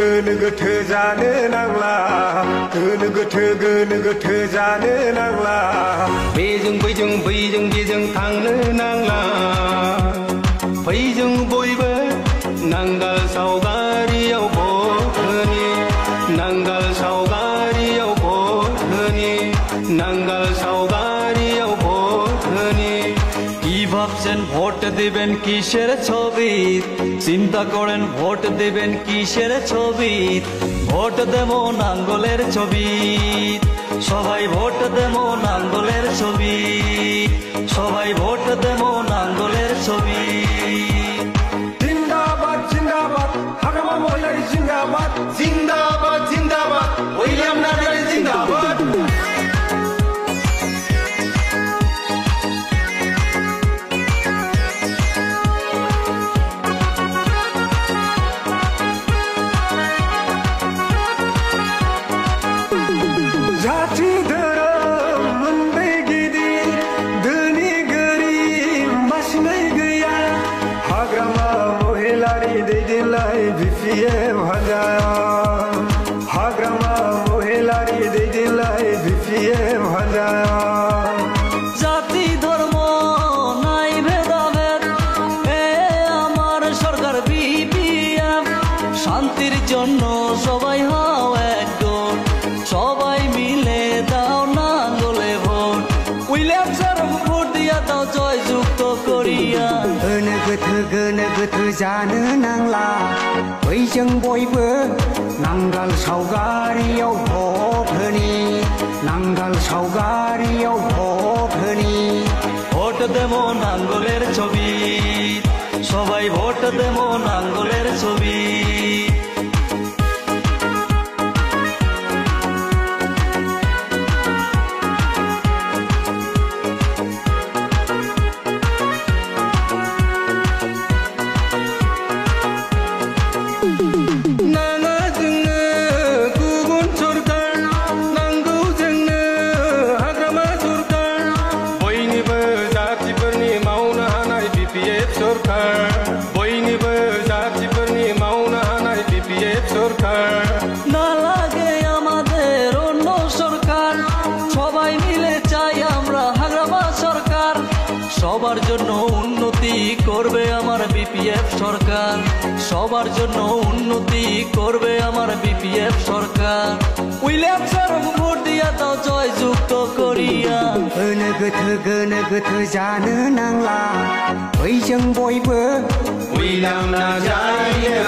गोनो गोथो जानो नांला गोनो गोथो जानो नांला बेजों बैजों बैजों बेजों थांनो नांला फैजों बयबो नांगाल सावगारियाव भट होनि नांगाल सावगारियाव भट होनि नांगाल सावगारियाव भट होनि কি ভাবছেন ভোট দিবেন কিসের ছবি চিন্তা করেন ভোট দিবেন কিসের ছবি ভোট দেবো নাঙ্গলের ছবি সবাই ভোট দেবো নাঙ্গলের ছবি সবাই ভোট দেবো নাঙ্গলের ছবি জিন্দাবাদ জিন্দাবাদ হাগ্রামা মহিলারি জিন্দাবাদ জিন্দাবাদ জিন্দাবাদ উইলিয়াম নাটারি জিন্দাবাদ जाति धोरोम मोनबे गिदिर धोनि गोरिब बासिनाय गैया हाग्रामा महिलारि दैदेनलाय BPF हानजाया हाग्रामा महिलारि दैदेनलाय BPF हानजाया জাতি ধর্ম নাই ভেদাভেদ এ আমার সরকার BPF শান্তির জন্য সবাই হও একজোট সবাই মিলে দাও নাঙ্গলে ভোট উইলিয়াম স্যারকে ভোট দিয়া দাও জয়যুক্ত করিয়া गोनो गोथो जानो नांला बैजों बयबो नांगाल सावगारियाव भट होनि नांगाल सावगारियाव भट होनि ভোট দেবো নাঙ্গলের ছবি সবাই ভোট দেবো নাঙ্গলের ছবি नाङा जोंनो गुबुन सरकार नांगौ जोंनो हाग्रामा सरकार बयनिबो जातिफोरनि मावनो हानाय BPF सरकार बयनिबो जातिफोरनि मावनो हानाय BPF सरकार না লাগে আমাদের অন্য সরকার সবাই মিলে চাই আমরা হাগ্রামা সরকার সবার জন্য উন্নতি করবে আমার BPF সরকার সবার জন্য উন্নতি করবে আমার BPF সরকার উইলিয়াম স্যারকে ভোট দিয়া দাও জয়যুক্ত করিয়া गोनो गोथो जानो नांला बैजों बयबो उइलियाम नार्जारिनो